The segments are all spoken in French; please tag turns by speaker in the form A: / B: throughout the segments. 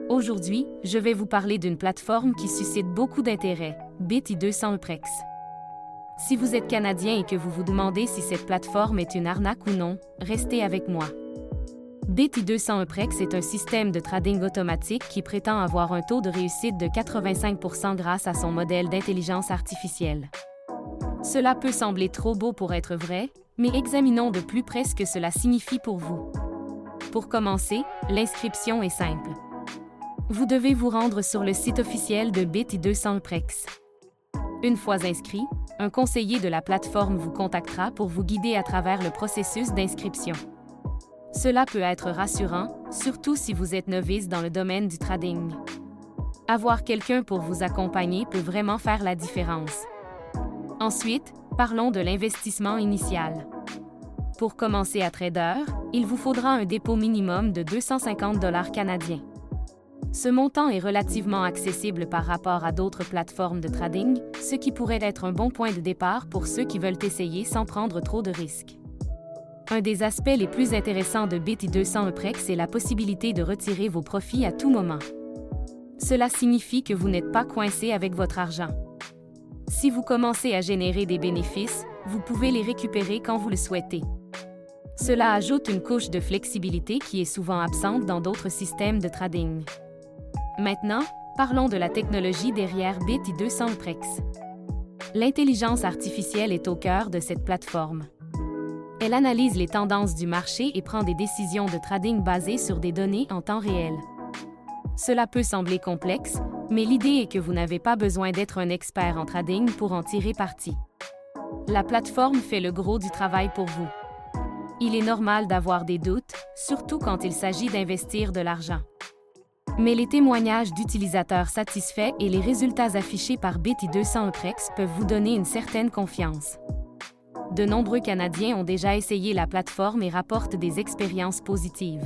A: Aujourd'hui, je vais vous parler d'une plateforme qui suscite beaucoup d'intérêt, BitI200Eprex. Si vous êtes Canadien et que vous vous demandez si cette plateforme est une arnaque ou non, restez avec moi. BitI200Eprex est un système de trading automatique qui prétend avoir un taux de réussite de 85% grâce à son modèle d'intelligence artificielle. Cela peut sembler trop beau pour être vrai, mais examinons de plus près ce que cela signifie pour vous. Pour commencer, l'inscription est simple. Vous devez vous rendre sur le site officiel de BitI200Eprex. Une fois inscrit, un conseiller de la plateforme vous contactera pour vous guider à travers le processus d'inscription. Cela peut être rassurant, surtout si vous êtes novice dans le domaine du trading. Avoir quelqu'un pour vous accompagner peut vraiment faire la différence. Ensuite, parlons de l'investissement initial. Pour commencer à trader, il vous faudra un dépôt minimum de 250 $ canadiens. Ce montant est relativement accessible par rapport à d'autres plateformes de trading, ce qui pourrait être un bon point de départ pour ceux qui veulent essayer sans prendre trop de risques. Un des aspects les plus intéressants de BitI200Eprex est la possibilité de retirer vos profits à tout moment. Cela signifie que vous n'êtes pas coincé avec votre argent. Si vous commencez à générer des bénéfices, vous pouvez les récupérer quand vous le souhaitez. Cela ajoute une couche de flexibilité qui est souvent absente dans d'autres systèmes de trading. Maintenant, parlons de la technologie derrière BitI200Eprex. L'intelligence artificielle est au cœur de cette plateforme. Elle analyse les tendances du marché et prend des décisions de trading basées sur des données en temps réel. Cela peut sembler complexe, mais l'idée est que vous n'avez pas besoin d'être un expert en trading pour en tirer parti. La plateforme fait le gros du travail pour vous. Il est normal d'avoir des doutes, surtout quand il s'agit d'investir de l'argent. Mais les témoignages d'utilisateurs satisfaits et les résultats affichés par BitI200Eprex peuvent vous donner une certaine confiance. De nombreux Canadiens ont déjà essayé la plateforme et rapportent des expériences positives.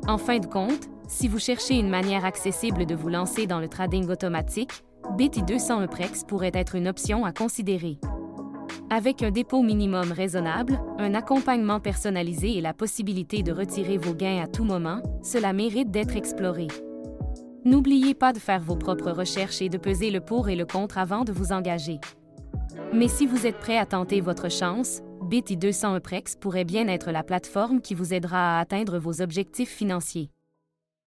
A: En fin de compte, si vous cherchez une manière accessible de vous lancer dans le trading automatique, BitI200Eprex pourrait être une option à considérer. Avec un dépôt minimum raisonnable, un accompagnement personnalisé et la possibilité de retirer vos gains à tout moment, cela mérite d'être exploré. N'oubliez pas de faire vos propres recherches et de peser le pour et le contre avant de vous engager. Mais si vous êtes prêt à tenter votre chance, BitI200Eprex pourrait bien être la plateforme qui vous aidera à atteindre vos objectifs financiers.